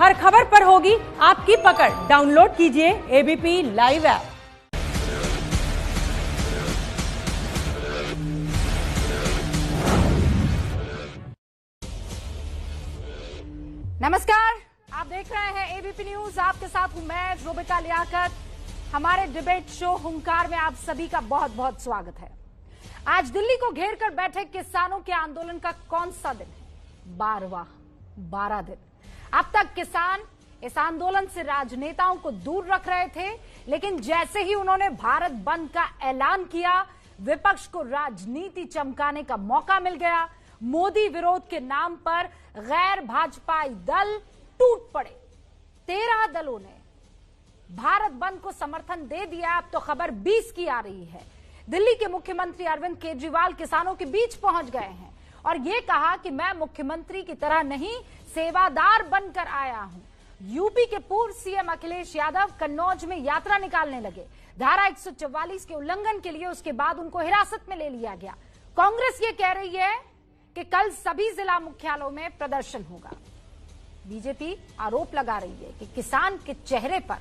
हर खबर पर होगी आपकी पकड़। डाउनलोड कीजिए एबीपी लाइव ऐप। नमस्कार, आप देख रहे हैं एबीपी न्यूज। आपके साथ हूं मैं रोबिका लियाकत। हमारे डिबेट शो हुंकार में आप सभी का बहुत बहुत स्वागत है। आज दिल्ली को घेर कर बैठे किसानों के आंदोलन का कौन सा दिन है? 12 दिन। अब तक किसान इस आंदोलन से राजनेताओं को दूर रख रहे थे, लेकिन जैसे ही उन्होंने भारत बंद का ऐलान किया, विपक्ष को राजनीति चमकाने का मौका मिल गया। मोदी विरोध के नाम पर गैर भाजपाई दल टूट पड़े। 13 दलों ने भारत बंद को समर्थन दे दिया। अब तो खबर 20 की आ रही है। दिल्ली के मुख्यमंत्री अरविंद केजरीवाल किसानों के बीच पहुंच गए हैं और ये कहा कि मैं मुख्यमंत्री की तरह नहीं, सेवादार बनकर आया हूं। यूपी के पूर्व सीएम अखिलेश यादव कन्नौज में यात्रा निकालने लगे। धारा 144 के उल्लंघन के लिए उसके बाद उनको हिरासत में ले लिया गया। कांग्रेस ये कह रही है कि कल सभी जिला मुख्यालयों में प्रदर्शन होगा। बीजेपी आरोप लगा रही है कि किसान के चेहरे पर,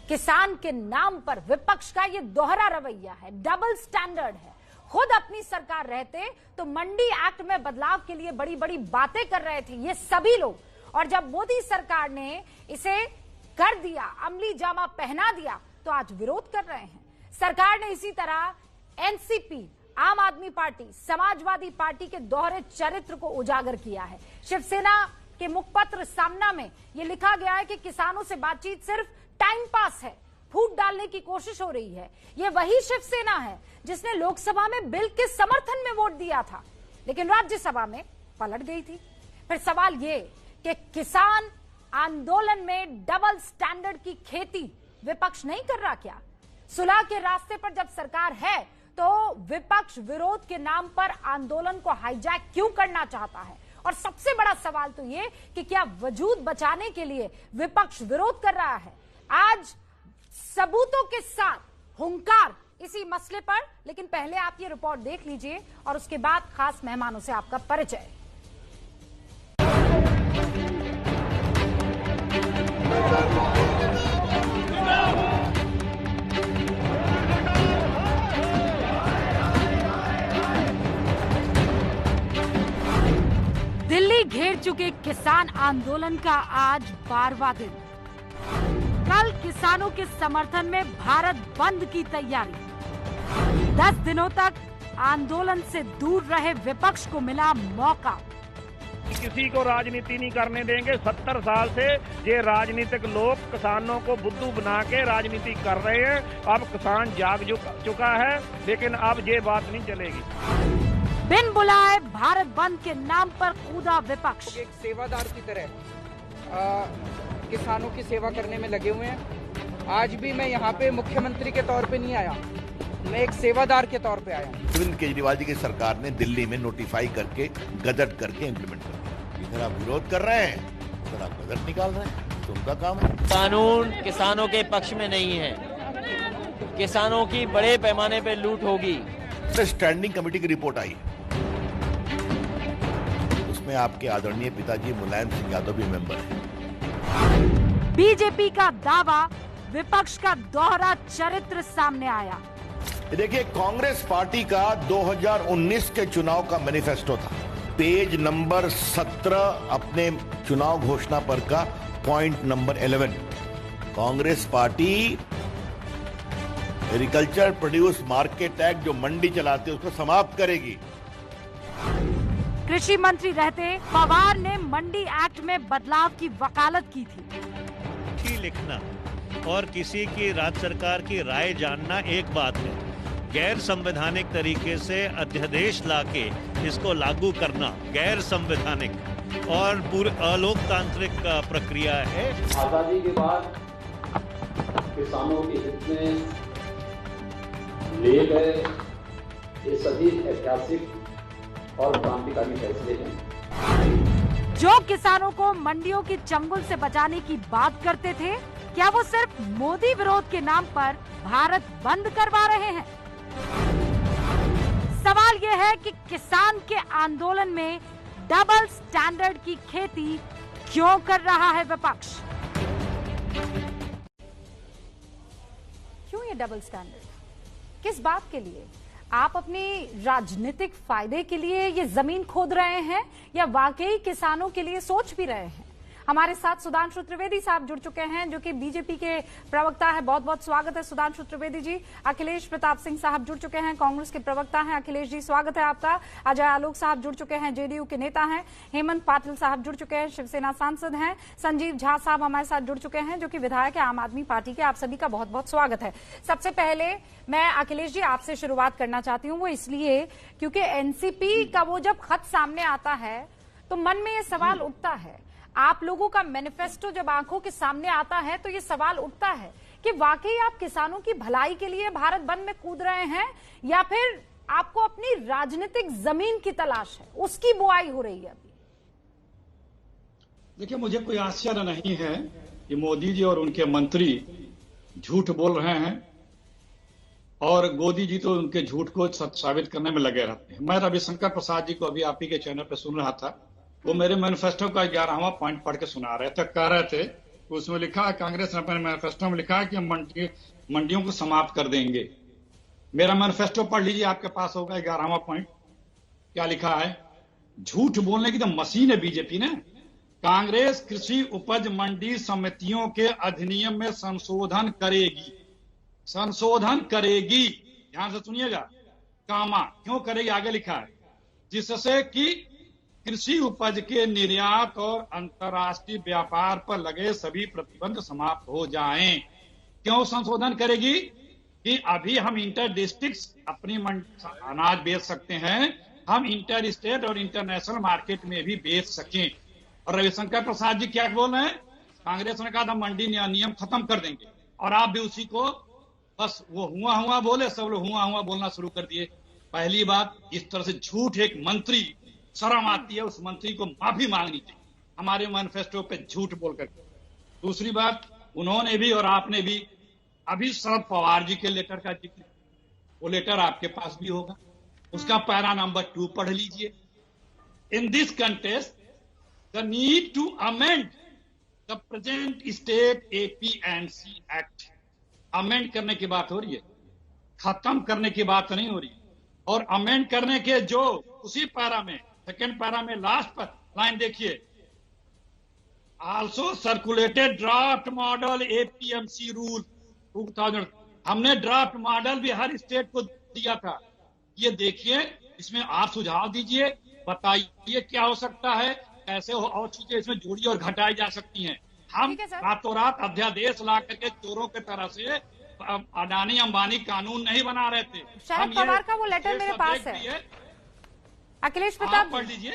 किसान के नाम पर विपक्ष का ये दोहरा रवैया है, डबल स्टैंडर्ड है। खुद अपनी सरकार रहते तो मंडी एक्ट में बदलाव के लिए बड़ी बड़ी बातें कर रहे थे ये सभी लोग, और जब मोदी सरकार ने इसे कर दिया, अमली जामा पहना दिया, तो आज विरोध कर रहे हैं। सरकार ने इसी तरह एनसीपी, आम आदमी पार्टी, समाजवादी पार्टी के दोहरे चरित्र को उजागर किया है। शिवसेना के मुखपत्र सामना में यह लिखा गया है कि किसानों से बातचीत सिर्फ टाइम पास है, फूट डालने की कोशिश हो रही है। यह वही शिवसेना है जिसने लोकसभा में बिल के समर्थन में वोट दिया था, लेकिन राज्यसभा में पलट गई थी। फिर सवाल ये कि किसान आंदोलन में डबल स्टैंडर्ड की खेती विपक्ष नहीं कर रहा क्या? सुलह के रास्ते पर जब सरकार है तो विपक्ष विरोध के नाम पर आंदोलन को हाईजैक क्यों करना चाहता है? और सबसे बड़ा सवाल तो ये कि क्या वजूद बचाने के लिए विपक्ष विरोध कर रहा है? आज सबूतों के साथ हुंकार इसी मसले पर, लेकिन पहले आप ये रिपोर्ट देख लीजिए और उसके बाद खास मेहमानों से आपका परिचय। दिल्ली घेर चुके किसान आंदोलन का आज 12वां दिन। कल किसानों के समर्थन में भारत बंद की तैयारी। 10 दिनों तक आंदोलन से दूर रहे विपक्ष को मिला मौका। किसी को राजनीति नहीं करने देंगे। 70 साल से ये राजनीतिक लोग किसानों को बुद्धू बना के राजनीति कर रहे हैं। अब किसान जाग चुका है, लेकिन अब ये बात नहीं चलेगी। बिन बुलाए भारत बंद के नाम पर कूदा विपक्ष। एक सेवादार की तरह किसानों की सेवा करने में लगे हुए हैं। आज भी मैं यहाँ पे मुख्यमंत्री के तौर पे नहीं आया, मैं एक सेवादार के तौर पे आया। अरविंद केजरीवाल जी की सरकार ने दिल्ली में नोटिफाई करके, गजट करके इम्प्लीमेंट कर दिया। इधर आप विरोध कर रहे हैं, उधर आप गजट निकाल रहे हैं, तो उनका काम है। कानून किसानों के पक्ष में नहीं है। किसानों की बड़े पैमाने पे लूट होगी। स्टैंडिंग कमेटी की रिपोर्ट आई, उसमें आपके आदरणीय पिताजी मुलायम सिंह यादव भी मेंबर हैं। बीजेपी का दावा, विपक्ष का दोहरा चरित्र सामने आया। देखिए, कांग्रेस पार्टी का 2019 के चुनाव का मैनिफेस्टो था, पेज नंबर 17 अपने चुनाव घोषणा पर का point number 11। Congress party agriculture produce market act जो मंडी चलाते उसको समाप्त करेगी। कृषि मंत्री रहते पवार ने मंडी एक्ट में बदलाव की वकालत की थी। लिखना और किसी की राज्य सरकार की राय जानना एक बात है, गैर संवैधानिक तरीके से अध्यादेश लाके इसको लागू करना गैर संवैधानिक और पूरी अलोकतांत्रिक प्रक्रिया है। आजादी के बाद किसानों के हित में लिए गए ये सभी ऐतिहासिक और क्रांतिकारी फैसले हैं। जो किसानों को मंडियों की चंगुल से बचाने की बात करते थे, क्या वो सिर्फ मोदी विरोध के नाम पर भारत बंद करवा रहे हैं? सवाल यह है कि किसान के आंदोलन में डबल स्टैंडर्ड की खेती क्यों कर रहा है विपक्ष? क्यों ये डबल स्टैंडर्ड? किस बात के लिए? आप अपनी राजनीतिक फायदे के लिए ये जमीन खोद रहे हैं या वाकई किसानों के लिए सोच भी रहे हैं? हमारे साथ सुधांशु त्रिवेदी साहब जुड़ चुके हैं, जो कि बीजेपी के प्रवक्ता है। बहुत बहुत स्वागत है सुधांशु त्रिवेदी जी। अखिलेश प्रताप सिंह साहब जुड़ चुके हैं, कांग्रेस के प्रवक्ता हैं। अखिलेश जी, स्वागत है आपका। अजय आलोक साहब जुड़ चुके हैं, जेडीयू के नेता हैं। हेमंत पाटिल साहब जुड़ चुके हैं, शिवसेना सांसद हैं। संजीव झा साहब हमारे साथ जुड़ चुके हैं, जो कि विधायक है आम आदमी पार्टी के। आप सभी का बहुत बहुत स्वागत है। सबसे पहले मैं अखिलेश जी आपसे शुरुआत करना चाहती हूँ, वो इसलिए क्योंकि एनसीपी का वो जब खत सामने आता है तो मन में ये सवाल उठता है, आप लोगों का मैनिफेस्टो जब आंखों के सामने आता है तो ये सवाल उठता है कि वाकई आप किसानों की भलाई के लिए भारत बंद में कूद रहे हैं या फिर आपको अपनी राजनीतिक जमीन की तलाश है, उसकी बुआई हो रही है अभी? देखिए, मुझे कोई आश्चर्य नहीं है कि मोदी जी और उनके मंत्री झूठ बोल रहे हैं और मोदी जी तो उनके झूठ को सत्य साबित करने में लगे रहते हैं। मैं रविशंकर प्रसाद जी को अभी आप ही के चैनल पर सुन रहा था, वो मेरे मैनिफेस्टो का 11वां पॉइंट पढ़ के सुना रहे थे। कह रहे थे उसमें लिखा है, कांग्रेस ने अपने मैनिफेस्टो में लिखा है कि हम मंडियों को समाप्त कर देंगे। मेरा मैनिफेस्टो पढ़ लीजिए, आपके पास होगा 11वां पॉइंट। क्या लिखा है? झूठ बोलने की तो मशीन है बीजेपी ने। कांग्रेस कृषि उपज मंडी समितियों के अधिनियम में संशोधन करेगी। संशोधन करेगी, ध्यान से सुनिएगा, कामा क्यों करेगी, आगे लिखा है, जिससे कि कृषि उपज के निर्यात और अंतर्राष्ट्रीय व्यापार पर लगे सभी प्रतिबंध समाप्त हो जाएं। क्यों संशोधन करेगी? कि अभी हम इंटर डिस्ट्रिक्ट अपनी अनाज बेच सकते हैं, हम इंटर स्टेट और इंटरनेशनल मार्केट में भी बेच सकें। और रविशंकर प्रसाद जी क्या बोल रहे हैं? कांग्रेस ने कहा था मंडी नियम खत्म कर देंगे, और आप भी उसी को बस वो हुआ बोले, सब लोग हुआ बोलना शुरू कर दिए। पहली बात, इस तरह से झूठ एक मंत्री, शर्म आती है उस मंत्री को माफी मांगनी चाहिए हमारे मैनिफेस्टो पे झूठ बोलकर। दूसरी बात, उन्होंने भी और आपने भी अभी शरद पवार जी के लेटर का जिक्र, वो लेटर आपके पास भी होगा, उसका पैरा नंबर 2 पढ़ लीजिए। In this contest the need to amend the present state APNC act. Amend करने की बात हो रही है, खत्म करने की बात नहीं हो रही। और अमेंड करने के जो उसी पैरा में, सेकेंड पैरा में लास्ट पर लाइन देखिए, also circulated draft model APMC rule 2000। हमने ड्राफ्ट मॉडल भी हर स्टेट को दिया था। ये देखिए, इसमें आप सुझाव दीजिए, बताइए क्या हो सकता है, कैसे हो, और चीजें इसमें जोड़ी और घटाई जा सकती हैं। हम रातों रात अध्यादेश ला करके चोरों की तरह से अडानी अंबानी कानून नहीं बना रहे थे। शरद पवार का वो लेटर मेरे पास है, अखिलेश प्रताप पढ़ लीजिए।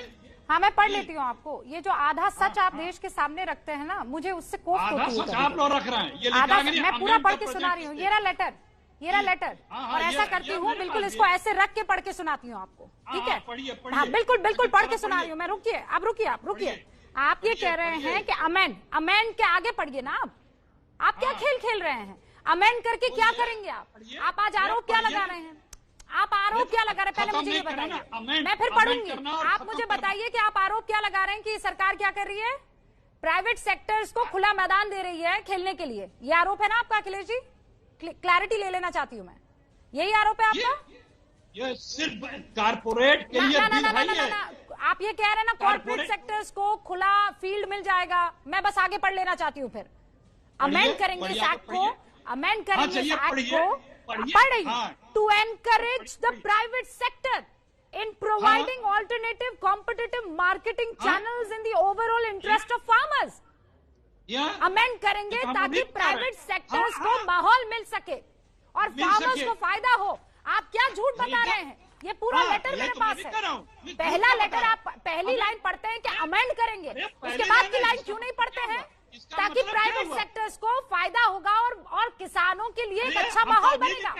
हाँ, मैं पढ़ लेती हूँ आपको। ये जो आधा सच आप देश के सामने रखते हैं ना, मुझे उससे कोफ्त होती है। आधा सच आप लोग रख रहे हैं, ये आधा मैं पूरा पढ़ के सुना रही हूँ। ये रहा लेटर, ये रहा लेटर। और ऐसा करती हूँ, बिल्कुल इसको ऐसे रख के पढ़ के सुनाती हूँ आपको, ठीक है? हाँ, बिल्कुल बिल्कुल पढ़ के सुना रही हूँ मैं। रुकिए, अब रुकिए। आप ये कह रहे हैं कि अमेंड के आगे पढ़िए ना। आप क्या खेल खेल रहे हैं? अमेंड करके क्या करेंगे आप आज आरोप क्या लगा रहे हैं? आप आरोप क्या लगा रहे हैं, पहले मुझे ये बताइए, मैं फिर पढ़ूंगी। आप मुझे बताइए कि आप आरोप क्या लगा रहे हैं कि सरकार क्या कर रही है? प्राइवेट सेक्टर्स को खुला मैदान दे रही है खेलने के लिए। ये आरोप है ना आपका अखिलेश जी? क्लैरिटी ले लेना चाहती हूँ मैं, यही आरोप है आपका? ये सिर्फ कारपोरेट के लिए ना, आप ये कह रहे हैं ना कॉर्पोरेट सेक्टर्स को खुला फील्ड मिल जाएगा। मैं बस आगे पढ़ लेना चाहती हूँ। फिर अमेंड करेंगे इस एक्ट को, अमेंड करेंगे इस एक्ट को, पढ़ रही to encourage the private sector in providing alternative competitive marketing channels in the overall interest of farmers. Amend करेंगे ताकि प्राइवेट सेक्टर्स को माहौल मिल सके और फार्मर्स को फायदा हो। आप क्या झूठ बता रहे हैं? ये पूरा लेटर मेरे पास है। पहला लेटर आप पहली लाइन पढ़ते हैं कि अमेंड करेंगे, उसके बाद की लाइन क्यों नहीं पढ़ते हैं? ताकि प्राइवेट सेक्टर्स को फायदा होगा और किसानों के लिए एक अच्छा माहौल बनेगा।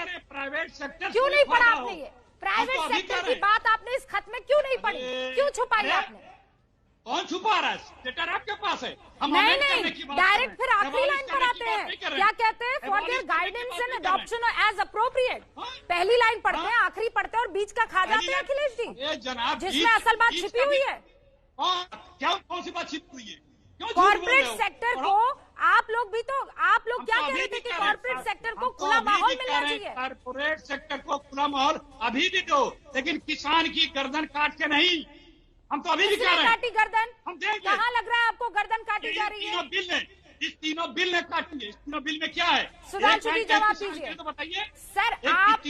क्यों नहीं पढ़ा आपने? ये प्राइवेट सेक्टर की बात आपने इस खत में क्यों नहीं पढ़ी? क्यों छुपाई आपने? कौन छुपा रहा है? लेटर आपके पास है। नहीं, डायरेक्ट फिर आखिरी लाइन पर आते हैं। क्या कहते हैं? For their guidance and adoption age appropriate. पहली लाइन पढ़ते हैं, आखिरी पढ़ते हैं और बीच का खा जाते हैं अखिलेश जी, जिसमें असल बात छिपी हुई है। क्या कौन सी बात छिपी हुई है? कॉर्पोरेट सेक्टर को आप लोग क्या कह रहे थे कि कॉर्पोरेट सेक्टर को खुला माहौल मिलना चाहिए। कॉर्पोरेट सेक्टर को खुला माहौल अभी भी दो, लेकिन किसान की गर्दन काट के नहीं। हम तो अभी भी कह रहे हैं काटी गर्दन, हम देंगे। कहाँ लग रहा है आपको गर्दन काटी जा रही है? इस तीनों बिल ने काटी है। इस तीनों बिल में क्या है? सुधांशु जी जवाब दीजिए। तो बताइए सर, आप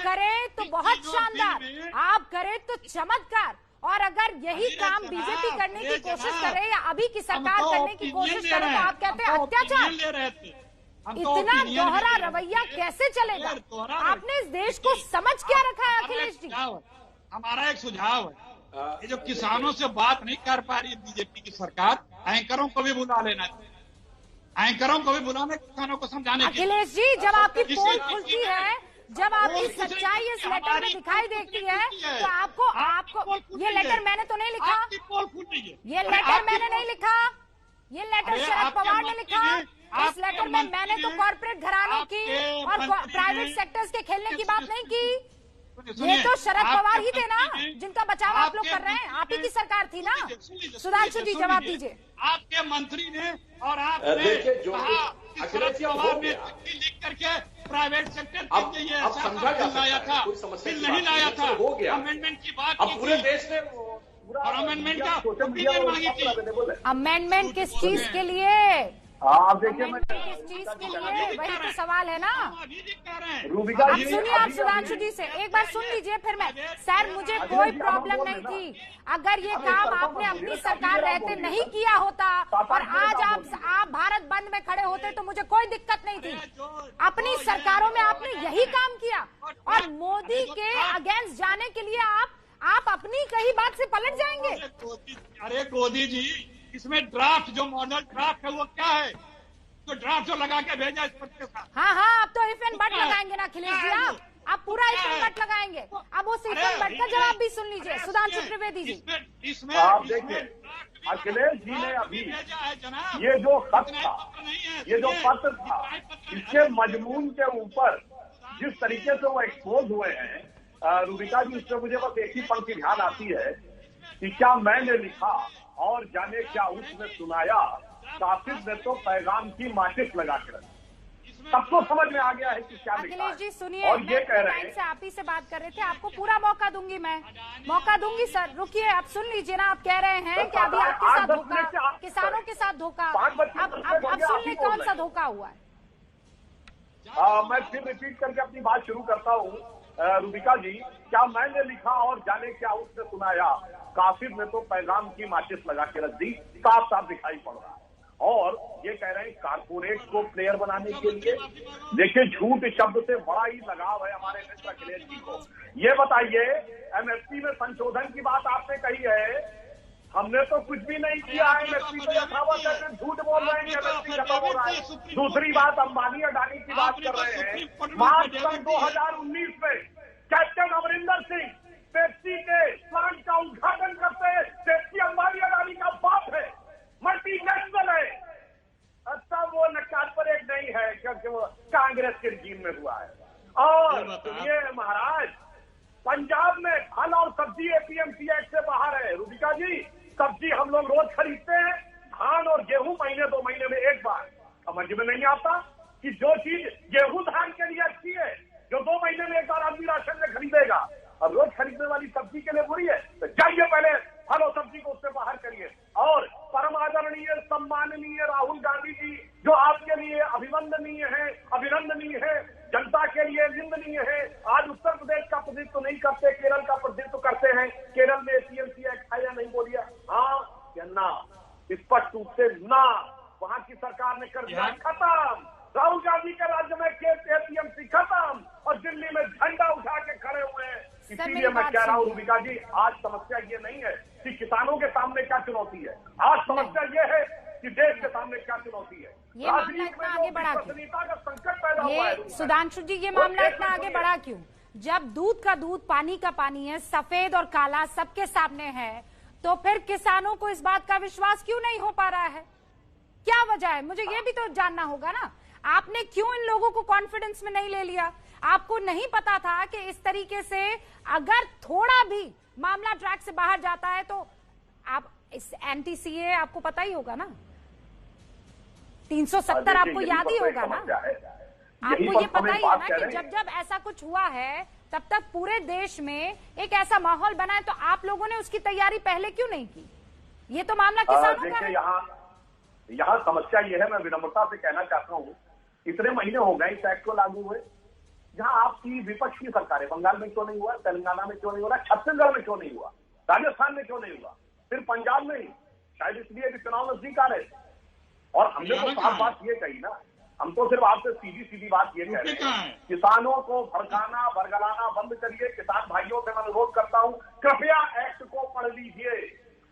करें तो बहुत शानदार, आप करें तो चमत्कार, और अगर यही काम बीजेपी करने की कोशिश करे या अभी की सरकार करने की कोशिश करे तो आप कहते हैं अत्याचार। इतना दोहरा रवैया कैसे चलेगा? आपने इस देश को समझ क्या रखा है अखिलेश जी? हमारा एक सुझाव है, ये जो किसानों से बात नहीं कर पा रही है बीजेपी की सरकार, एंकरों को भी बुला लेना चाहिए। एंकरों को भी बुलाना, किसानों को समझाने। अखिलेश जी, जब आपकी पोल खुलती है, जब आपकी सच्चाई इस लेटर में दिखाई देती है, तो आपको ये लेटर मैंने तो नहीं लिखा, ये लेटर मैंने नहीं लिखा, ये लेटर शरद पवार ने लिखा। इस लेटर में मैंने तो कॉर्पोरेट घरानों की और प्राइवेट सेक्टर्स के खेलने की बात नहीं की। ये तो शरद पवार ही थे ना जिनका बचाव आप लोग कर रहे हैं, आप ही की सरकार थी ना। सुधांशु जी जवाब दीजिए। आपके मंत्री ने और आपने कहा शरद पवार ने चिट्ठी लिख करके प्राइवेट सेक्टर के लिए लाया था, बिल नहीं लाया था, अमेंडमेंट की बात की पूरे देश ने और अमेंडमेंट का ओपिनियन मांगी थी। अमेंडमेंट किस चीज के लिए? आप देखिए, किस चीज के लिए, वही तो सवाल है ना। रूबिका जी सुनिए, आप सुधांशु जी से एक बार सुन लीजिए, फिर मैं। सर, मुझे कोई प्रॉब्लम नहीं थी अगर ये काम आपने अपनी सरकार रहते नहीं किया होता और आज आप भारत बंद में खड़े होते तो मुझे कोई दिक्कत नहीं थी। अपनी सरकारों में आपने यही काम किया और मोदी के अगेंस्ट जाने के लिए आप अपनी कही बात से पलट जाएंगे। अरे गोदी जी, इसमें ड्राफ्ट, जो मॉडल ड्राफ्ट है वो क्या है? तो ड्राफ्ट जो लगा के भेजा इस पत्र के साथ। हाँ, अब तो इफ एंड बट लगाएंगे ना अखिलेश जी, आप पूरा इफ एंड बट लगाएंगे। अब उस इफ एंड बट का जवाब भी सुन लीजिए सुधांशु त्रिवेदी जी। इसमें आप देखिए, अखिलेश जी ने अभी ये जो खत था, ये जो पत्र था, इसके मजमून के ऊपर जिस तरीके से वो एक्सपोज हुए हैं, रूबिका जी, इसमें मुझे बस एक ही पंक्ति ध्यान आती है कि क्या मैंने लिखा और जाने क्या उसने सुनाया, कासिद ने तो पैगाम की माचिस लगा के रखी। सबको समझ में आ गया है कि क्या लिखा है। अखिलेश जी सुनिए, और ये कह रहे हैं, से आप ही से बात कर रहे थे, आपको पूरा मौका दूंगी, मैं मौका दूंगी। सर रुकिए, आप सुन लीजिए ना, आप कह रहे हैं कि अभी आपके साथ धोखा, किसानों के साथ धोखा। अब सुन ले कौन सा धोखा हुआ है। मैं फिर रिपीट करके अपनी बात शुरू करता हूँ। रूबिका जी, क्या मैंने लिखा और जाने क्या उसने सुनाया, कासिद ने तो पैगाम की माचिस लगा के रख दी, साफ साफ दिखाई पड़ रहा है। और ये कह रहे हैं कारपोरेट को प्लेयर बनाने के लिए। देखिए, झूठ शब्द से बड़ा ही लगाव है हमारे मित्र अखिलेश जी को। ये बताइए, एमएसपी में संशोधन की बात आपने कही है, हमने तो कुछ भी नहीं किया है। एमएसपी तो यथावत है, झूठ बोल रहे हैं, एमएसपी खत्म हो रहा है। दूसरी बात, अंबानी अडानी की बात कर रहे हैं। मार्च सन 2019 में कैप्टन अमरिंदर सिंह पेप्सी के प्लांट का उद्घाटन करते हैं। पेप्सी अंबानी अडानी का बाप है, मल्टीनेशनल है। अच्छा, वो कारपोरेट नहीं है क्योंकि वो कांग्रेस के रिजीम में हुआ है। और ये महाराज, पंजाब में फल और सब्जी एपीएमसी एक्ट से बाहर है। रूबिका जी, सब्जी हम लोग रोज खरीदते हैं, धान और गेहूं महीने 2 महीने में एक बार। समझ में नहीं आता कि जो चीज गेहूं धान के लिए अच्छी है, जो 2 महीने में एक बार आदमी राशन में खरीदेगा, अब रोज खरीदने वाली सब्जी के लिए बुरी है। तो जाइए पहले फल और सब्जी को उससे बाहर करिए। और परम आदरणीय सम्माननीय राहुल गांधी जी, जो आपके लिए अभिनंदनीय है, जनता के लिए निंदनीय है। आज उत्तर प्रदेश का प्रतिनिधित्व नहीं करते, केरल का प्रतिनिधित्व करते हैं। केरल में एपीएमसी एक्ट है या नहीं, बोलिए हाँ या ना? स्पष्ट रूप से ना। वहां की सरकार ने कर दिया खत्म। राहुल गांधी के राज्य में एपीएमसी खत्म और दिल्ली में झंडा उठा के खड़े हुए हैं। इसीलिए मैं कह रहा हूँ रूबिका जी, आज समस्या ये नहीं है कि किसानों के सामने क्या चुनौती है, आज समस्या ये है कि देश के सामने क्या चुनौती है। ये मामला इतना आगे बढ़ा का संकट पैदा हुआ है। सुधांशु जी, ये मामला इतना आगे बढ़ा क्यों? जब दूध का दूध, पानी का पानी है, सफेद और काला सबके सामने है, तो फिर किसानों को इस बात का विश्वास क्यों नहीं हो पा रहा है? क्या वजह है? मुझे ये भी तो जानना होगा ना। आपने क्यों इन लोगों को कॉन्फिडेंस में नहीं ले लिया? आपको नहीं पता था कि इस तरीके से अगर थोड़ा भी मामला ट्रैक से बाहर जाता है तो आप इस एंटी सीए आपको पता ही होगा ना, 370 आपको याद ही होगा ना। आपको ये पता ही है ना कि जब जब ऐसा कुछ हुआ है तब तक पूरे देश में एक ऐसा माहौल बना है, तो आप लोगों ने उसकी तैयारी पहले क्यों नहीं की? ये तो मामला किसानों का है। यहाँ समस्या ये है, मैं विनम्रता से कहना चाहता हूँ, इतने महीने हो गए इस एक्ट को लागू हुए, जहाँ आपकी विपक्ष की सरकार है, बंगाल में क्यों नहीं हुआ, तेलंगाना में क्यों नहीं हो रहा, छत्तीसगढ़ में क्यों नहीं हुआ, राजस्थान में क्यों नहीं हुआ, फिर पंजाब में ही, शायद इसलिए कि चुनाव नजदीक आ रहे। और हमने तो साफ बात ये कही ना, हम तो सिर्फ आपसे सीधी सीधी बात ये कह रहे हैं, किसानों को भड़काना बरगलाना बंद करिए। किसान भाइयों से मैं अनुरोध करता हूं, कृपया एक्ट को पढ़ लीजिए।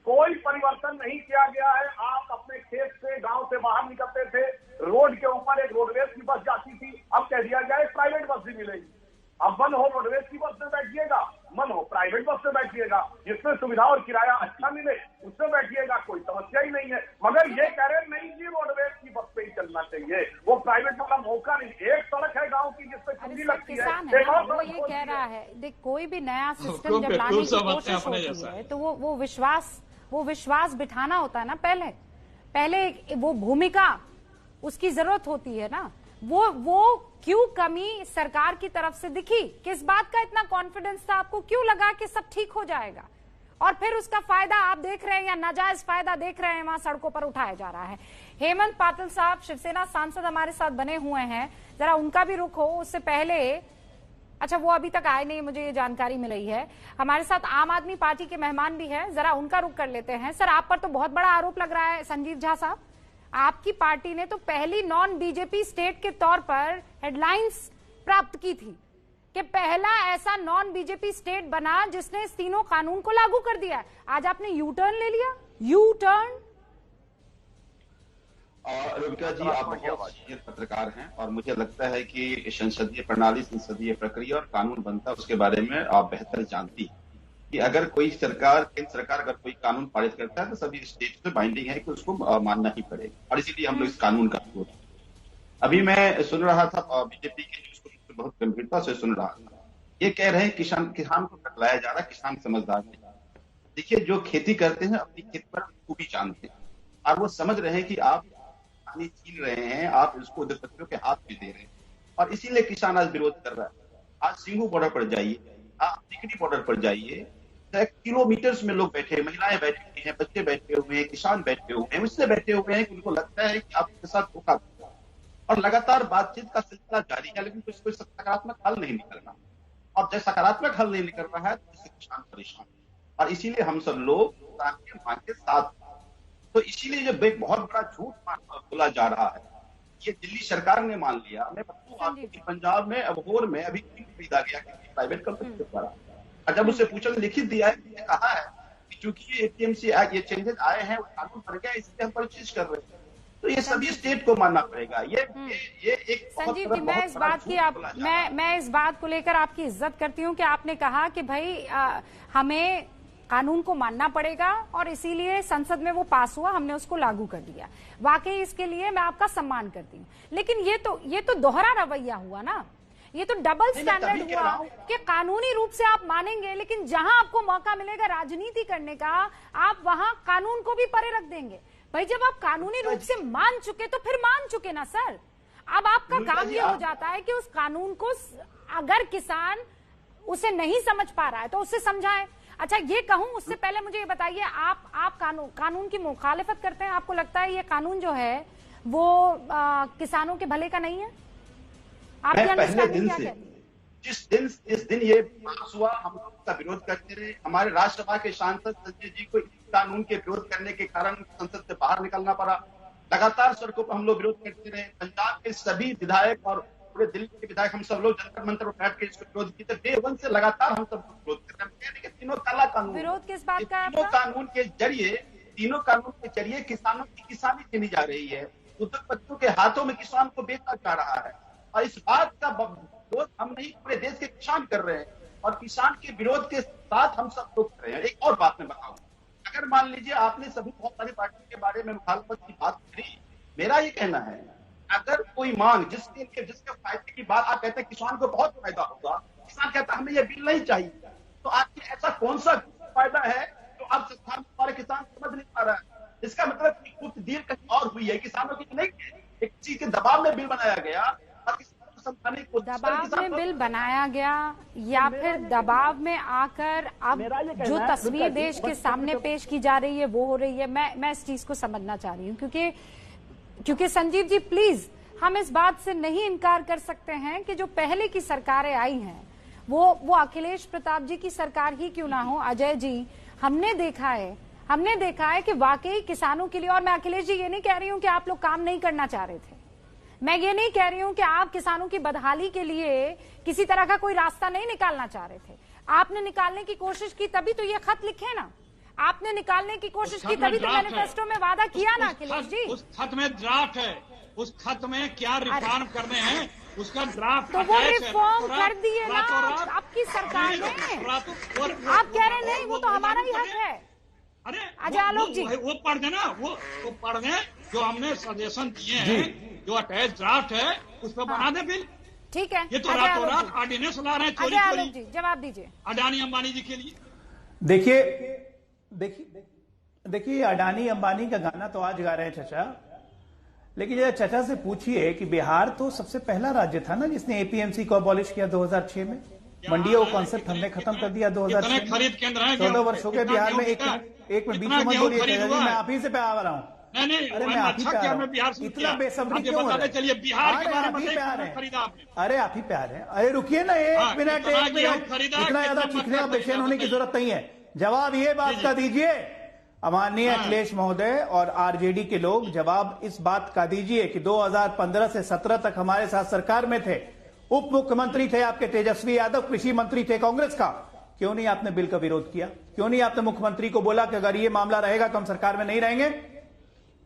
कोई परिवर्तन नहीं किया गया है। आप अपने खेत से गांव से बाहर निकलते थे, रोड के ऊपर एक रोडवेज की बस जाती थी, अब कह दिया गया एक प्राइवेट बस भी मिलेगी। अब मन हो रोडवेज की बस में बैठिएगा, मन हो प्राइवेट बस में बैठिएगा, जिसमें सुविधा और किराया अच्छा मिले उसमें बैठिएगा, कोई समस्या ही नहीं है। मगर ये कह रहे नहीं जी रोडवेज की बस पे ही चलना चाहिए, वो प्राइवेट वाला मौका नहीं। एक सड़क है गांव की जिसपे चुंगी लगती है, एक और वो ये कह रहा है, देख कोई भी नया सिस्टम जब लाने की कोशिश होती है तो वो विश्वास बिठाना होता है ना। पहले वो भूमिका उसकी जरूरत होती है ना। वो क्यों कमी सरकार की तरफ से दिखी? किस बात का इतना कॉन्फिडेंस था आपको? क्यों लगा कि सब ठीक हो जाएगा? और फिर उसका फायदा आप देख रहे हैं या नाजायज फायदा देख रहे हैं, वहां सड़कों पर उठाया जा रहा है। हेमंत पाटिल साहब शिवसेना सांसद हमारे साथ बने हुए हैं, जरा उनका भी रुख हो। उससे पहले, अच्छा वो अभी तक आए नहीं, मुझे ये जानकारी मिल रही है। हमारे साथ आम आदमी पार्टी के मेहमान भी है, जरा उनका रुख कर लेते हैं। सर, आप पर तो बहुत बड़ा आरोप लग रहा है संजीव झा साहब, आपकी पार्टी ने तो पहली नॉन बीजेपी स्टेट के तौर पर हेडलाइंस प्राप्त की थी कि पहला ऐसा नॉन बीजेपी स्टेट बना जिसने इस तीनों कानून को लागू कर दिया है। आज आपने यू टर्न ले लिया। U turn. रुबिका जी, आप बहुत सीनियर पत्रकार हैं और मुझे लगता है कि संसदीय प्रणाली, संसदीय प्रक्रिया और कानून बनता है उसके बारे में आप बेहतर जानती हैं कि अगर कोई केंद्र सरकार अगर कोई कानून पारित करता है तो सभी स्टेट पे बाइंडिंग है कि उसको मानना ही पड़ेगा, और इसीलिए हम लोग इस कानून का विरोध। अभी मैं सुन रहा था बीजेपी के न्यूज को, बहुत गंभीरता से सुन रहा था। ये कह रहे हैं किसान को टकराया जा रहा है, किसान समझदार नहीं। देखिए, जो खेती करते हैं अपनी खेत पर खूबी जानते हैं और वो समझ रहे हैं कि आप पानी छीन रहे हैं, आप इसको उद्योगपतियों के हाथ में दे रहे हैं, और इसीलिए किसान आज विरोध कर रहा है। आज सिंगू बॉर्डर पर जाइए, आप टिकरी बॉर्डर पर जाइए, किलोमीटर्स में लोग बैठे, महिलाएं बैठी हैं, बच्चे बैठे हुए हैं, किसान बैठे हुए हैं, उससे बैठे हुए हैं कि उनको लगता है कि आपके साथ धोखा होगा, और लगातार बातचीत का सिलसिला जारी है, लेकिन कोई सकारात्मक हल नहीं निकल रहा। और जब सकारात्मक हल नहीं निकल रहा है तो इससे किसान परेशान, और इसीलिए हम सब लोग किसान के मांग के साथ। तो इसीलिए जो एक बहुत बड़ा झूठ बोला जा रहा है, ये दिल्ली सरकार ने मान लिया। मैं बताऊं आपको कि पंजाब में अबोहर में अभी खरीदा गया प्राइवेट कंपनी के द्वारा, और जब उससे पूछा, लिखित दिया है, कहा है कि चूंकि ये एपीएमसी एक्ट, ये चेंजेस आए हैं, कानून बन गया, इसलिए हम परचेज कर रहे हैं। तो ये सभी स्टेट को मानना पड़ेगा। ये एक संजीव जी, मैं इस बात को लेकर आपकी इज्जत करती हूँ कि आपने कहा कि भाई हमें कानून को मानना पड़ेगा और इसीलिए संसद में वो पास हुआ, हमने उसको लागू कर दिया। वाकई इसके लिए मैं आपका सम्मान करती हूँ, लेकिन ये तो दोहरा रवैया हुआ ना, ये तो डबल स्टैंडर्ड हुआ कि कानूनी रूप से आप मानेंगे, लेकिन जहां आपको मौका मिलेगा राजनीति करने का, आप वहां कानून को भी परे रख देंगे। भाई, जब आप कानूनी रूप से मान चुके तो फिर मान चुके ना सर। अब आपका काम ये हो जाता है कि उस कानून को, अगर किसान उसे नहीं समझ पा रहा है तो उससे समझाएं। अच्छा, ये कहूं उससे पहले मुझे ये बताइए, आप कानून की मुखालिफत करते हैं, आपको लगता है ये कानून जो है वो किसानों के भले का नहीं है? आप पहले दिन से जिस दिन ये पास हुआ, हम लोग उसका विरोध करते रहे। हमारे राज्यसभा के सांसद संजय जी को इस कानून के विरोध करने के कारण संसद से बाहर निकलना पड़ा। लगातार सड़कों पर हम लोग विरोध करते रहे। पंजाब के सभी विधायक और पूरे दिल्ली के विधायक, हम सब लोग जंतर मंतर पर बैठ के इसको विरोध किए। डे वन से लगातार हम सब विरोध कर रहे हैं। तीनों काला कानून, विरोध किस बात का? तीनों कानून के जरिए किसानों की किसानी छीनी जा रही है, उद्योगपतियों के हाथों में किसान को बेचा जा रहा है, और इस बात का विरोध हम नहीं, पूरे देश के किसान कर रहे हैं, और किसान के विरोध के साथ हम सब लोग कर रहे हैं। एक और बात मैं बताऊं, अगर मान लीजिए आपने सभी बहुत सारी पार्टियों के बारे में मुखालफत की बात करी, मेरा ये कहना है, अगर कोई मांग जिसके फायदे की बात आप कहते हैं किसान को बहुत फायदा होगा, किसान कहता है हमें ये बिल नहीं चाहिए, तो आपके ऐसा कौन सा फायदा है जो अब सरकार हमारे किसान समझ नहीं पा रहा है। इसका मतलब कि कुछ देर कहीं और हुई है, किसानों की नहीं, एक चीज के दबाव में बिल बनाया गया और किसानों को समझाने की कोशिश दबाव में बिल बनाया गया या फिर दबाव में आकर अब जो तस्वीर देश के सामने पेश की जा रही है वो हो रही है। मैं इस चीज को समझना चाह रही हूँ क्योंकि संजीव जी प्लीज, हम इस बात से नहीं इनकार कर सकते हैं कि जो पहले की सरकारें आई हैं वो अखिलेश प्रताप जी की सरकार ही क्यों ना हो, अजय जी, हमने देखा है कि वाकई किसानों के लिए, और मैं अखिलेश जी ये नहीं कह रही हूं कि आप लोग काम नहीं करना चाह रहे थे, मैं ये नहीं कह रही हूं कि आप किसानों की बदहाली के लिए किसी तरह का कोई रास्ता नहीं निकालना चाह रहे थे। आपने निकालने की कोशिश की तभी तो ये खत लिखे ना, आपने निकालने की कोशिश की तभी तो मैनिफेस्टो में वादा किया ना अखिलेश जी। उस खत में ड्राफ्ट है, उस खत में क्या रिफॉर्म करने हैं उसका ड्राफ्ट तो वो रिफॉर्म कर दिए ना आपकी सरकार ने। आप कह रहे नहीं वो तो हमारा ही हक है। अरे अजय आलोक जी वो पढ़ देना, वो पढ़ दें जो हमने सजेशन दिए हैं, जो अटैच ड्राफ्ट है उस पर बना दे बिल। ठीक है, ये तो रातों रात ऑर्डिनेंस ला रहे हैं चोरी चोरी। जी जवाब दीजिए अडानी अंबानी जी के लिए। देखिए अडानी अंबानी का गाना तो आज गा रहे हैं चचा, लेकिन जरा चचा से पूछिए कि बिहार तो सबसे पहला राज्य था ना जिसने एपीएमसी को अबॉलिश किया 2006 में। मंडियों का कॉन्सेप्ट हमने खत्म कर दिया 2006 खरीद केंद्र है 14 वर्ष हो गए बिहार में। एक में बीच में मत बोलिए, मैं आप ही से पे आ रहा हूँ। अरे मैं आप ही पे आ रहा हूँ, इतना बेसब्री क्यों हो रहा है? चलिए बिहार के बारे में अरे आप ही पे आ रहे हैं। अरे रुकिए ना एक मिनट, इतना ज्यादा चीखने और बेचैन होने की जरूरत नहीं है। जवाब ये बात का दीजिए माननीय अखिलेश महोदय और आरजेडी के लोग, जवाब इस बात का दीजिए कि 2015 से 17 तक हमारे साथ सरकार में थे, उप मुख्यमंत्री थे आपके तेजस्वी यादव, कृषि मंत्री थे कांग्रेस का, क्यों नहीं आपने बिल का विरोध किया? क्यों नहीं आपने मुख्यमंत्री को बोला कि अगर ये मामला रहेगा तो हम सरकार में नहीं रहेंगे?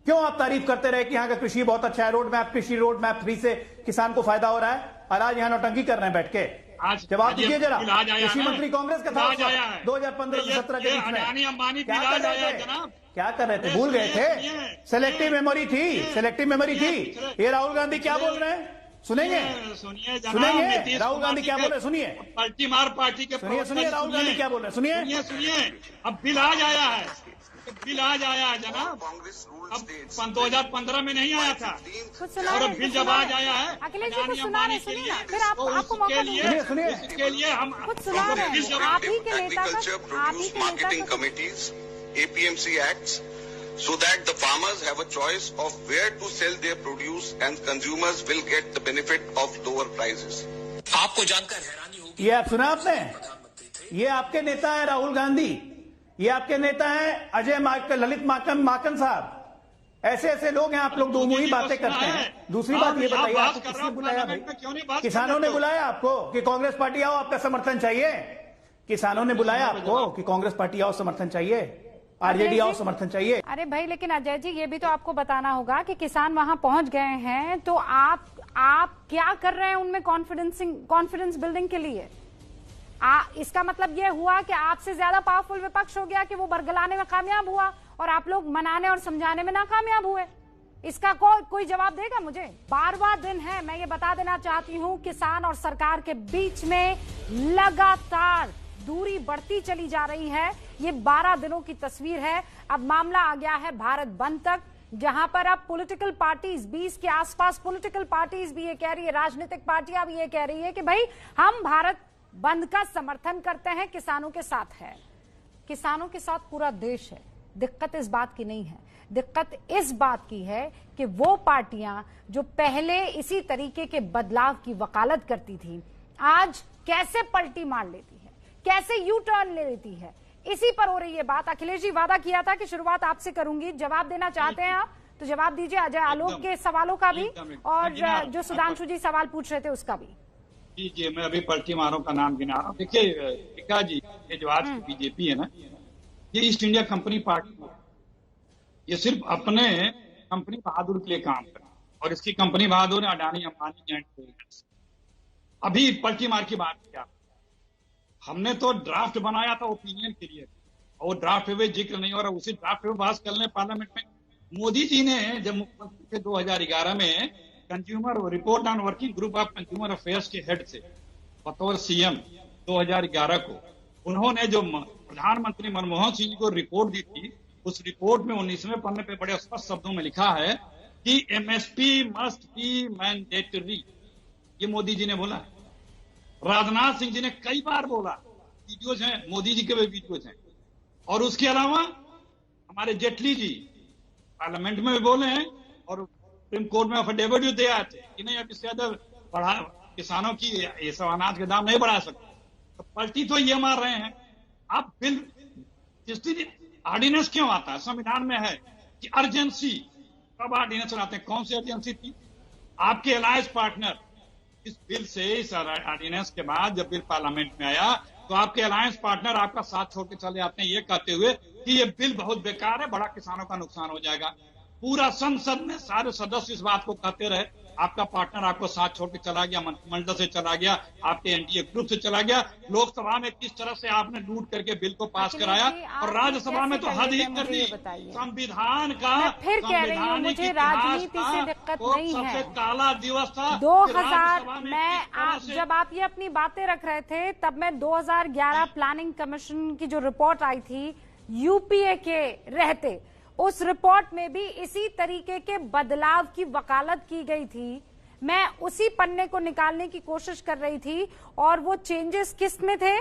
क्यों आप तारीफ करते रहे कि यहाँ का कृषि बहुत अच्छा है, रोड मैप, कृषि रोड मैप 3 से किसान को फायदा हो रहा है, और आज यहाँ नौटंकी कर रहे हैं बैठ के? जवाब दीजिए जरा। कृषि मंत्री कांग्रेस का था 2015 से 17 के बीच में। क्या कर रहे थे? भूल गए थे? सेलेक्टिव मेमोरी थी। ये राहुल गांधी क्या बोल रहे हैं? सुनेंगे राहुल गांधी क्या बोल रहे? सुनिए पार्टी मार पार्टी के सुनिए राहुल गांधी क्या बोल रहे हैं? सुनिए अब बिल आज आया है, जनाब। अब 2015 में नहीं आया था और बिल जब आज आया है अखिलेश जी कुछ सुना रहे, सुनिए ना, फिर आपको मौका सुनिए इसके लिए हम कुछ सुना रहे हैं। आप ही के नेता committees APMC acts so that the farmers have a choice of where to sell their produce and consumers will get the benefit of lower prices. आपको जानकर हैरानी होगी, ये आप सुना आपने? ये आपके नेता है राहुल गांधी, ये आपके नेता है अजय ललित माकन साहब। ऐसे लोग हैं, आप लोग दो मुंही बातें करते हैं। दूसरी बात ये बताइए, आपको किसने बुलाया भाई? किसानों ने बुलाया आपको कि कांग्रेस पार्टी आओ, आपका समर्थन चाहिए? किसानों ने बुलाया आपको कि कांग्रेस पार्टी आओ, समर्थन चाहिए? आरजेडी आओ, समर्थन चाहिए? अरे भाई, लेकिन अजय जी ये भी तो आपको बताना होगा कि किसान वहां पहुंच गए हैं, तो आप क्या कर रहे हैं उनमें कॉन्फिडेंस बिल्डिंग के लिए? इसका मतलब ये हुआ कि आपसे ज्यादा पावरफुल विपक्ष हो गया कि वो बरगलाने में कामयाब हुआ और आप लोग मनाने और समझाने में नाकामयाब हुए। इसका कोई जवाब देगा मुझे? 12वां दिन है, मैं ये बता देना चाहती हूं, किसान और सरकार के बीच में लगातार दूरी बढ़ती चली जा रही है। ये 12 दिनों की तस्वीर है। अब मामला आ गया है भारत बंद तक, जहां पर अब पॉलिटिकल पार्टीज 20 के आसपास पॉलिटिकल पार्टीज भी ये कह रही है, राजनीतिक पार्टियां भी ये कह रही है कि भाई हम भारत बंद का समर्थन करते हैं, किसानों के साथ है। किसानों के साथ पूरा देश है। दिक्कत इस बात की नहीं है, दिक्कत इस बात की है कि वो पार्टियां जो पहले इसी तरीके के बदलाव की वकालत करती थी, आज कैसे पलटी मार लेती है, कैसे यू टर्न ले लेती है, इसी पर हो रही है बात। अखिलेश जी, वादा किया था कि शुरुआत आपसे करूंगी, जवाब देना चाहते हैं आप तो जवाब दीजिए। अजय आलोक के सवालों का भी और जो सुधांशु जी सवाल पूछ रहे थे उसका भी। जी, मैं अभी पलटी मारों का नाम गिना रहा हूँ। देखिए टीका जी, ये जो आज की बीजेपी है ना, ये ईस्ट इंडिया कंपनी पार्टी है, ये सिर्फ अपने कंपनी बहादुर के लिए काम कर रहा है और इसकी कंपनी बहादुर है अडानी अंबानी एंड। अभी पलटी मार की बात किया, हमने तो ड्राफ्ट बनाया था ओपिनियन के लिए और ड्राफ्ट पे जिक्र नहीं हो रहा, उसी ड्राफ्ट पे बहस कर लें पार्लियामेंट में। मोदी जी ने जब मुख्यमंत्री थे 2011 में consumer report on working group of consumer affairs के हेड से बतौर सीएम 2011 को, उन्होंने जो प्रधानमंत्री मनमोहन सिंह जी को रिपोर्ट दी थी, उस रिपोर्ट में 19वें पन्ने पे बड़े स्पष्ट शब्दों में लिखा है कि एमएसपी मस्ट बी मैंडेटरी। ये मोदी जी ने बोला है। राजनाथ सिंह जी ने कई बार बोला, वीडियोज हैं, मोदी जी के भी वीडियोज हैं। और उसके अलावा हमारे जेटली जी पार्लियामेंट में भी बोले हैं और सुप्रीम कोर्ट में अफिडेविट भी दे आए थे कि नहीं, अब इससे ज्यादा बढ़ा किसानों की ये सब अनाज के दाम नहीं बढ़ा सकते। तो पलटी तो ये मार रहे हैं। अब बिल ऑर्डिनेंस क्यों आता है? संविधान में है कि अर्जेंसी। कब ऑर्डिनेंस लाते हैं? कौन सी अर्जेंसी थी? आपके अलायंस पार्टनर इस बिल से, इस ऑर्डिनेंस के बाद जब बिल पार्लियामेंट में आया तो आपके अलायंस पार्टनर आपका साथ छोड़ के चले आते हैं ये कहते हुए कि ये बिल बहुत बेकार है, बड़ा किसानों का नुकसान हो जाएगा। पूरा संसद में सारे सदस्य इस बात को कहते रहे, आपका पार्टनर आपको साथ छोड़ के चला गया, मंत्रिमंडल से चला गया, आपके एनडीए ग्रुप से चला गया। लोकसभा में किस तरह से आपने लूट करके बिल को पास कराया और राज्यसभा में तो हद ही कर दी। संविधान का फिर कह रही हूँ, मुझे राजनीति से दिक्कत नहीं है। सबसे काला दिवस था 2000 में जब आप ये अपनी बातें रख रहे थे, तब मैं 2011 प्लानिंग कमीशन की जो रिपोर्ट आई थी यूपीए के रहते, उस रिपोर्ट में भी इसी तरीके के बदलाव की वकालत की गई थी। मैं उसी पन्ने को निकालने की कोशिश कर रही थी और वो चेंजेस किस में थे?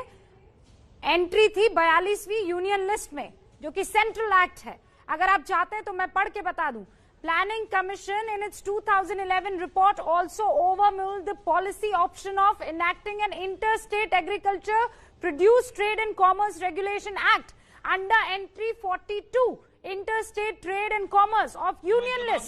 एंट्री थी 42वीं यूनियन लिस्ट में, जो कि सेंट्रल एक्ट है। अगर आप चाहते हैं तो मैं पढ़ के बता दूं। Planning commission in its 2011 report also overruled the policy option of enacting an inter state agriculture produce trade and commerce regulation act under entry 42 interstate trade and commerce of union list.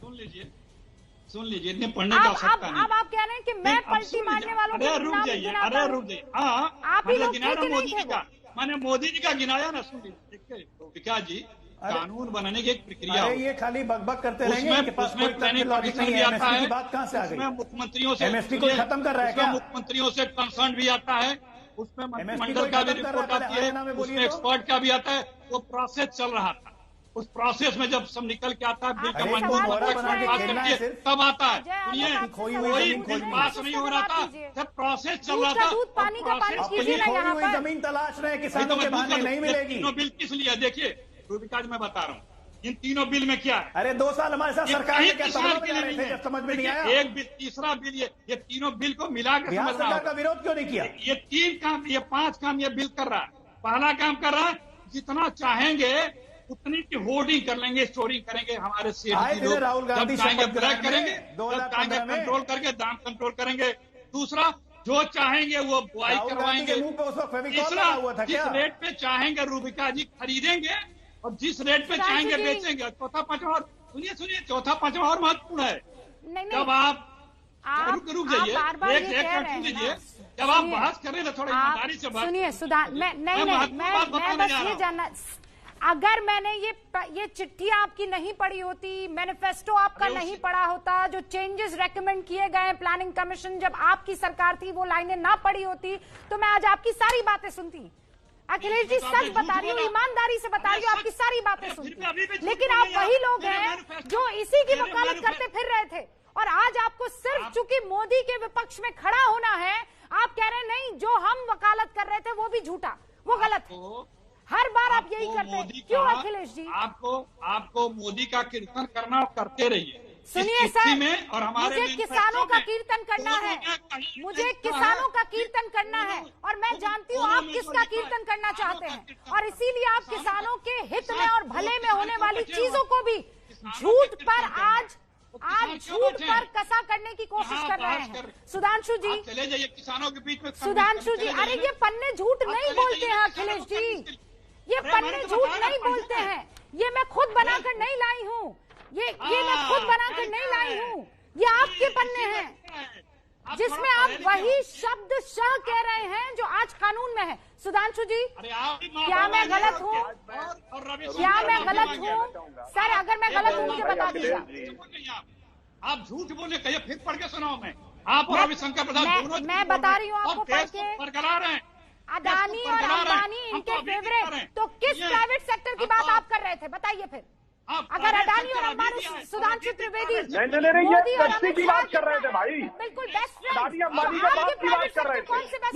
सुन लीजिए, इतने पढ़ने का आवश्यकता नहीं। अब आप कह रहे हैं कि मैं पलटी मारने वालों को रुक जाइए, अरे रुक जाइए। आप ही लोग गिना रहा मोदी जी का, मैंने मोदी जी का गिनाया ना। सुन लीजिए विकास जी, कानून बनाने की एक प्रक्रिया है। ये खाली बकबक करते रहेंगे, उसमें प्लानिंग कमीशन भी आता है, बात कहाँ से आ गई? उसमें मुख्यमंत्रियों से एमएसपी को खत्म कर रहा है क्या? मुख्यमंत्रियों से कंसर्न भी आता है, उसमें मंत्रिमंडल का भी रिपोर्ट आती है, उसमें एक्सपर्ट का भी आता है। वो प्रोसेस चल रहा था। उस प्रोसेस में जब सब निकल के आता है, बिल का मंजूर तब आता है। सुनिए, कोई बिल पास नहीं हो रहा था, जब प्रोसेस चल रहा था। अपनी जमीन तलाश रहे किसानों के बहाने नहीं मिलेगी। तीनों बिल किस लिए? देखिए रूबिका जी, मैं बता रहा हूँ इन तीनों बिल में क्या है। अरे 2 साल हमारे साथ सरकार ने क्या समझ में नहीं आया? एक बिल, तीसरा बिल, ये तीनों बिल को मिलाकर सरकार का विरोध क्यों नहीं किया? ये 3 काम, ये 5 काम ये बिल कर रहा है। पहला काम कर रहा है, जितना चाहेंगे उतनी की होर्डिंग कर लेंगे, स्टोरिंग करेंगे। हमारे राहुल गांधी ब्लैक करेंगे, कंट्रोल करके दाम कंट्रोल करेंगे। दूसरा, जो चाहेंगे वो बुआई करवाएंगे। तीसरा, जिस रेट पे चाहेंगे रूबिका जी खरीदेंगे और जिस रेट पे चाहेंगे बेचेंगे। चौथा पांचवा और सुनिए, चौथा पांचवा और महत्वपूर्ण है। जब आप रुक जाइए, एक मिनट सुन लीजिए। जब आप बहस कर रहे हैं थोड़ा ईमानदारी से बात सुनिए। मैं बस ये जानना, अगर मैंने ये चिट्ठी आपकी नहीं पढ़ी होती, मैनिफेस्टो आपका नहीं पढ़ा होता, जो चेंजेस रेकमेंड किए गए प्लानिंग कमीशन जब आपकी सरकार थी, वो लाइनें ना पढ़ी होती, तो मैं आज आपकी सारी बातें सुनती। अखिलेश जी, सच बता रही हूँ, ईमानदारी से बता रही हूँ, आपकी सारी बातें सुनती। लेकिन आप वही लोग हैं जो इसी की वकालत करते फिर रहे थे, और आज आपको सिर्फ चूंकि मोदी के विपक्ष में खड़ा होना है, आप कह रहे हैं नहीं, जो हम वकालत कर रहे थे वो भी झूठा, वो गलत है। हर बार आप यही करते हैं, क्यों अखिलेश जी? आपको मोदी का कीर्तन करना करते रहिए। सुनिए सर, में और हमारे मुझे किसानों का कीर्तन करना है, मुझे किसानों का कीर्तन करना है, और मैं जानती हूँ आप किसका कीर्तन करना चाहते हैं, और इसीलिए आप किसानों के हित में और भले में होने वाली चीजों को भी झूठ पर आज झूठ पर कसा करने की कोशिश कर रहे हैं। सुधांशु जी, चले जाइए किसानों के बीच में। सुधांशु जी, अरे ये पन्ने झूठ नहीं बोलते हैं अखिलेश जी, ये पन्ने झूठ नहीं बोलते हैं। ये मैं खुद बनाकर नहीं लाई हूँ, ये मैं खुद बनाकर नहीं लाई हूँ, ये आपके पन्ने हैं जिसमें आप वही शब्द शह कह रहे हैं जो आज कानून में है। सुधांशु जी, क्या मैं गलत हूँ? क्या मैं गलत हूँ? सर, अगर मैं गलत हूँ मुझे बता दीजिए। आप झूठ बोले, कहिए फिर पढ़ के सुनाओ। आप और रविशंकर प्रसाद दोनों मैं बता रही हूँ आपको पढ़ के। बरकरार हैं अदानी और अंबानी इनके फेवरेट, तो किस प्राइवेट सेक्टर की बात आप कर रहे थे? बताइए फिर। अगर अडानी और अंबानी, सुधांशु सुधांशु त्रिवेदी, नहीं, ये पेप्सी की बात कर रहे थे भाई, बिल्कुल बेस्ट फ्रेंड। अडानी अंबानी के बात की बात कर रहे थे,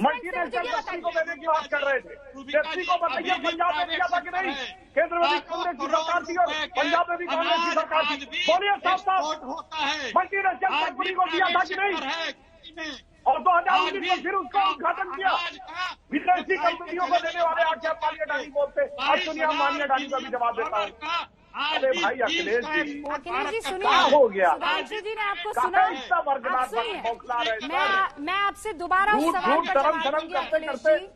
मल्टीनेशनल पेप्सी को देने की बात कर रहे थे। पेप्सी को बताइए पंजाब में दिया था कि नहीं? केंद्र में भी कांग्रेस की सरकार थी और पंजाब में भी कांग्रेस की सरकार थी। बोलिए साफ मल्टीनेशनल कंपनी को दिया था कि नहीं? और 2019 में फिर उसका उद्घाटन किया। विदेशी कंपनियों को देने वाले आके अंबानी अडानी बोलते। अब सुनिए अंबानी अडानी का भी जवाब देता हूँ। अरे भाई अखिलेश जी सुनिए, हो गया, सुधांशु जी ने आपको सुना। आप सुनिए, मैं आपसे दोबारा उस सवाल पर जवाब दूंगी अखिलेश जी।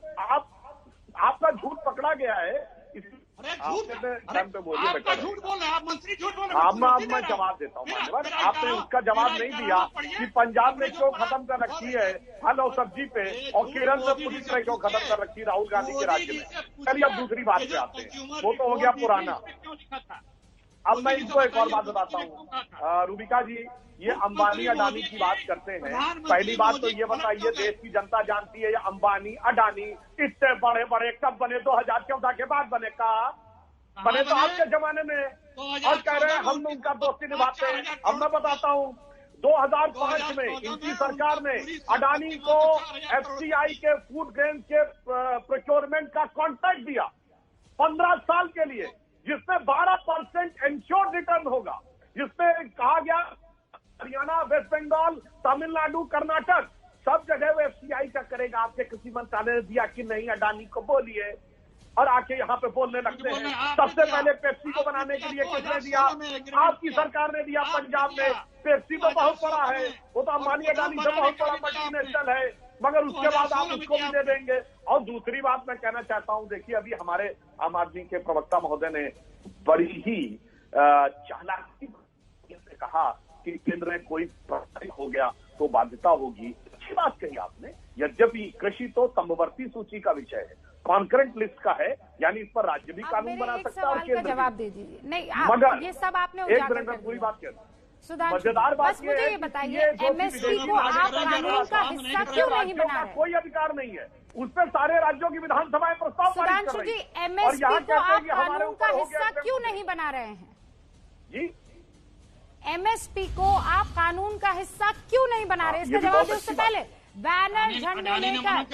आपका झूठ पकड़ा गया है, टाइम पे बोलिए, झूठ बोल रहे हैं आप, मंत्री झूठ बोल रहे अब मैं जवाब देता हूँ मान्यवर। आपने उसका जवाब नहीं दिया कि पंजाब ने क्यों खत्म कर रखी है फल और सब्जी पे, और केरल में पूरी तरह क्यों खत्म कर रखी राहुल गांधी के राज्य में। चलिए अब दूसरी बात पे आते हैं, वो तो हो गया पुराना। अब मैं इनको एक और बात बताता हूँ। रूबिका जी, ये अंबानी अडानी की बात करते हैं। पहली बात तो ये बताइए, देश की जनता जानती है ये अंबानी अडानी इतने बड़े बड़े कब बने? 2014 के बाद बने का? बने तो आपके जमाने में, और कह रहे हैं हम उनका दोस्ती निभाते हैं। अब मैं बताता हूँ, 2005 में इनकी सरकार ने अडानी को FCI के फूड ग्रेन के प्रोक्योरमेंट का कॉन्ट्रैक्ट दिया 15 साल के लिए, जिसमें 12% इंश्योर्ड रिटर्न होगा, जिसमें कहा गया हरियाणा, वेस्ट बंगाल, तमिलनाडु, कर्नाटक सब जगह वो FCI का करेगा। आपके कृषि मंत्रालय ने दिया कि नहीं? अडानी को बोलिए, और आके यहाँ पे बोलने लगते हैं। सबसे पहले पेप्सी को बनाने के लिए किसने दिया? आपकी सरकार ने दिया पंजाब में। पेप्सी तो बहुत बड़ा है, वो तो अंबानी अडानी से बहुत बड़ा मल्टीनेशनल है, मगर उसके बाद आप उसको भी दे देंगे। और दूसरी बात मैं कहना चाहता हूँ, देखिए अभी हमारे आम आदमी के प्रवक्ता महोदय ने बड़ी ही चालाकी से कहा कि केंद्र में कोई हो गया तो बाध्यता होगी। अच्छी बात कही आपने, यद्यपि कृषि तो समवर्ती सूची का विषय है, कॉन्करेंट लिस्ट का है, यानी इस पर राज्य भी कानून बना सकता है और केंद्र जवाब दे दीजिए। नहीं, मगर ये सब आपने एक मिनट में पूरी बात कहता हूँ। मजेदार बात मुझे ये बताइए, MSP को आप कानून का हिस्सा क्यों नहीं बना रहे? कोई अधिकार नहीं है उस पर। सारे राज्यों की विधानसभाएं प्रस्ताव पारित कर रही हैं। सुधांशु जी, MSP को आप कानून का हिस्सा क्यों नहीं बना रहे हैं? जी, MSP को आप कानून का हिस्सा क्यों नहीं बना रहे? इसका जवाब दे। उससे पहले बैनर झंडे लेकर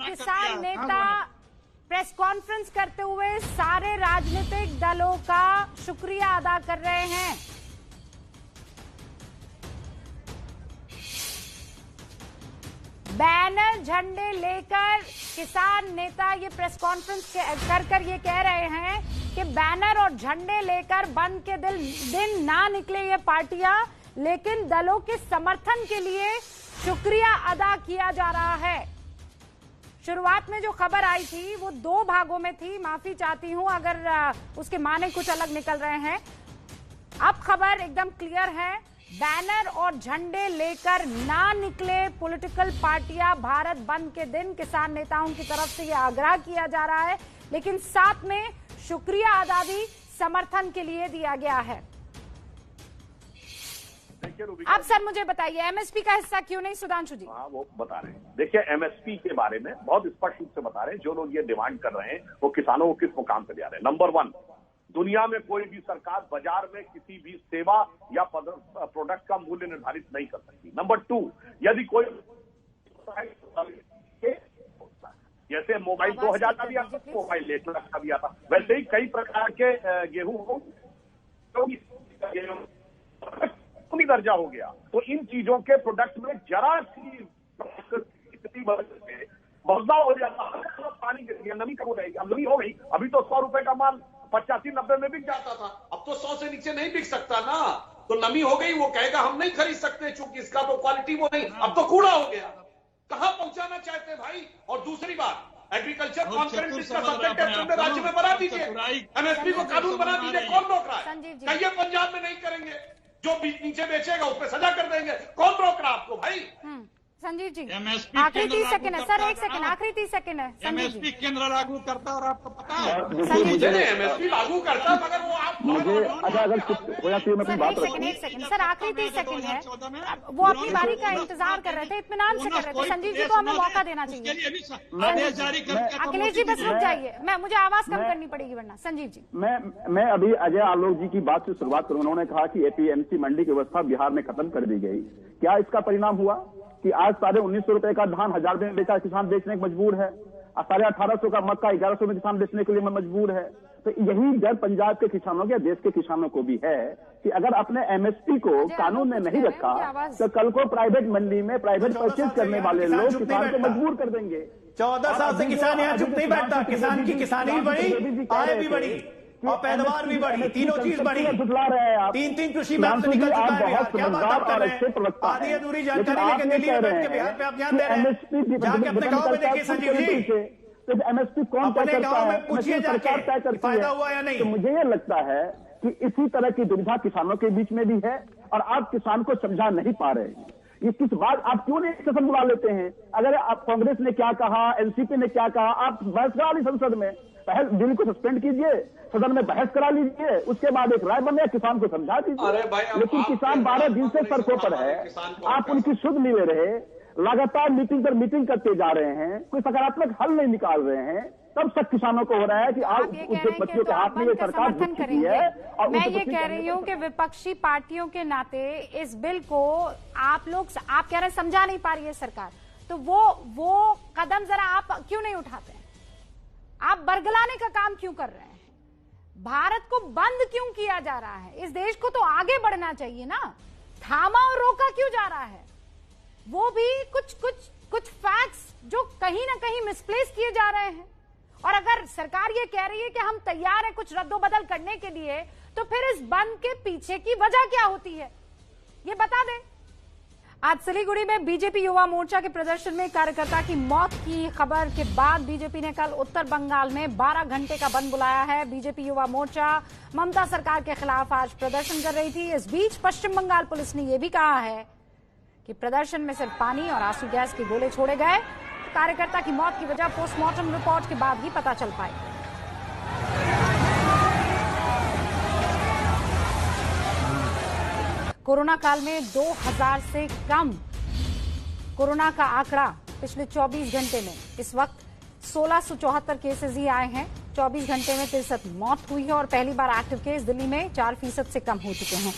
किसान नेता प्रेस कॉन्फ्रेंस करते हुए सारे राजनीतिक दलों का शुक्रिया अदा कर रहे हैं। बैनर झंडे लेकर किसान नेता ये प्रेस कॉन्फ्रेंस कर ये कह रहे हैं कि बैनर और झंडे लेकर बंद के दिन ना निकले ये पार्टियां, लेकिन दलों के समर्थन के लिए शुक्रिया अदा किया जा रहा है। शुरुआत में जो खबर आई थी वो 2 भागों में थी, माफी चाहती हूं अगर उसके माने कुछ अलग निकल रहे हैं। अब खबर एकदम क्लियर है, बैनर और झंडे लेकर ना निकले पॉलिटिकल पार्टियां भारत बंद के दिन। किसान नेताओं की तरफ से यह आग्रह किया जा रहा है, लेकिन साथ में शुक्रिया अदा भी समर्थन के लिए दिया गया है। अब सर मुझे बताइए, MSP का हिस्सा क्यों नहीं? सुधांशु जी। हाँ, वो बता रहे हैं। देखिए MSP के बारे में बहुत स्पष्ट रूप से बता रहे हैं, जो लोग ये डिमांड कर रहे हैं वो किसानों को किस मुकाम पे जा रहे हैं। नंबर 1, दुनिया में कोई भी सरकार बाजार में किसी भी सेवा या प्रोडक्ट का मूल्य निर्धारित नहीं कर सकती। नंबर 2, यदि कोई जैसे मोबाइल 2000 का भी आता, मोबाइल 1 लाख का भी आता, वैसे ही कई प्रकार के गेहूं दर्जा हो गया। तो इन चीजों के प्रोडक्ट में जरा सी बदलाव हो जाता है, पानी गिर गया, नमी कम हो जाएगी। अब नमी हो गई, अभी तो 100 रुपए का माल 85-90 में बिक जाता था, अब तो 100 से नीचे नहीं बिक सकता ना। तो नमी हो गई, वो कहेगा हम नहीं खरीद सकते चूंकि इसका तो क्वालिटी वो नहीं, अब तो कूड़ा हो गया। कहां पहुंचाना चाहते हैं भाई? और दूसरी बात, एग्रीकल्चर कॉन्करेंट लिस्ट का सब्जेक्ट राज्य में बना दीजिए, MSP को कानून बना दीजिए। कौन रोक रहा है? कहिए पंजाब में नहीं करेंगे, जो नीचे बेचेगा उस पर सजा कर देंगे। कौन रोक रहा है आपको भाई? संजीव जी MSP आखिरी 30 केंद्र सेकंड है लागू सर, करता 1 सेकंड, है। आखिरी 30 सेकंड है संजीव MSP जी। केंद्र लागू करता है और आपको पता है संजीव जी MSP लागू करता मगर वो आप मुझे अच्छा अगर हो जाती है मैं अपनी सर, बात 1 सेकंड सर, आखिरी 30 सेकंड है। वो अपनी बारी का इंतजार कर रहे थे, इत्मीनान से कर रहे थे। संजीव जी को हमें मौका देना चाहिए। आदेश जारी करके अखिलेश जी बस रुक जाइए, मुझे आवाज कम करनी पड़ेगी वरना। संजीव जी मैं अभी अजय आलोक जी की बात से शुरुआत करूं। उन्होंने कहा कि एपीएमसी मंडी की व्यवस्था बिहार में खत्म कर दी गई। क्या इसका परिणाम हुआ कि आज 1950 रुपए का धान 1000 में बेचा किसान बेचने को मजबूर है, 1850 का मक्का 1100 में किसान बेचने के लिए मजबूर है। तो यही डर पंजाब के किसानों के, देश के किसानों को भी है कि अगर अपने एमएसपी को कानून ने नहीं रखा तो कल को प्राइवेट मंडी में प्राइवेट परचेज करने वाले लोग किसान को मजबूर कर देंगे। 14 साल से किसान यहाँ चुप नहीं बैठता। किसान की किसानी भी बढ़ी, आय भी बढ़ी और पैदावार भी बढ़ी, तीनों चीज बढ़ी। झुठला रहे हैं आप। 3 कृषि मैप से निकल चुका है बिहार। क्या बात आप कर रहे हैं? आधी अधूरी जानकारी लेकर दिल्ली में बैठ के बिहार पे आप ध्यान दे रहे हैं। जाके अपने गाँव में देखिए संजीव जी, तो एमएसपी कौन तय करता है? पूछिए सरकार तय करती फायदा है। हुआ या नहीं? तो मुझे ये लगता है कि इसी तरह की दुविधा किसानों के बीच में भी है और आप किसान को समझा नहीं पा रहे हैं। ये किस बात आप क्यों नहीं सेशन बुला लेते हैं? अगर आप कांग्रेस ने क्या कहा, एनसीपी ने क्या कहा, आप बहस करा ली संसद में, बिल को सस्पेंड कीजिए, सदन में बहस करा लीजिए, उसके बाद एक राय बने, किसान को समझा दीजिए। लेकिन किसान 12 दिन से सड़कों पर है, आप उनकी सुध नहीं ले रहे, लगातार मीटिंग पर मीटिंग करते जा रहे हैं, कोई सकारात्मक हल नहीं निकाल रहे हैं। तब तक किसानों को हो रहा है कि आज उद्योगपतियों के हाथ में ये सरकार समर्थन करेंगे। मैं ये कह रही हूँ कि विपक्षी पार्टियों के नाते इस बिल को आप कह रहे हैं समझा नहीं पा रही है सरकार, तो वो कदम जरा आप क्यों नहीं उठाते हैं? आप बरगलाने का काम क्यों कर रहे हैं? भारत को बंद क्यों किया जा रहा है? इस देश को तो आगे बढ़ना चाहिए ना, थामा और रोका क्यों जा रहा है? वो भी कुछ फैक्ट्स जो कहीं ना कहीं मिसप्लेस किए जा रहे हैं। और अगर सरकार ये कह रही है कि हम तैयार हैं कुछ रद्दोबदल करने के लिए, तो फिर इस बंद के पीछे की वजह क्या होती है, ये बता दें। आज सिलीगुड़ी में बीजेपी युवा मोर्चा के प्रदर्शन में कार्यकर्ता की मौत की खबर के बाद बीजेपी ने कल उत्तर बंगाल में 12 घंटे का बंद बुलाया है। बीजेपी युवा मोर्चा ममता सरकार के खिलाफ आज प्रदर्शन कर रही थी। इस बीच पश्चिम बंगाल पुलिस ने यह भी कहा है कि प्रदर्शन में सिर्फ पानी और आंसू गैस के गोले छोड़े गए। कार्यकर्ता की मौत की वजह पोस्टमार्टम रिपोर्ट के बाद ही पता चल पाई। कोरोना काल में 2000 से कम कोरोना का आंकड़ा पिछले 24 घंटे में इस वक्त 1674 केसेस ही आए हैं। 24 घंटे में 63 मौत हुई है और पहली बार एक्टिव केस दिल्ली में 4% से कम हो चुके हैं।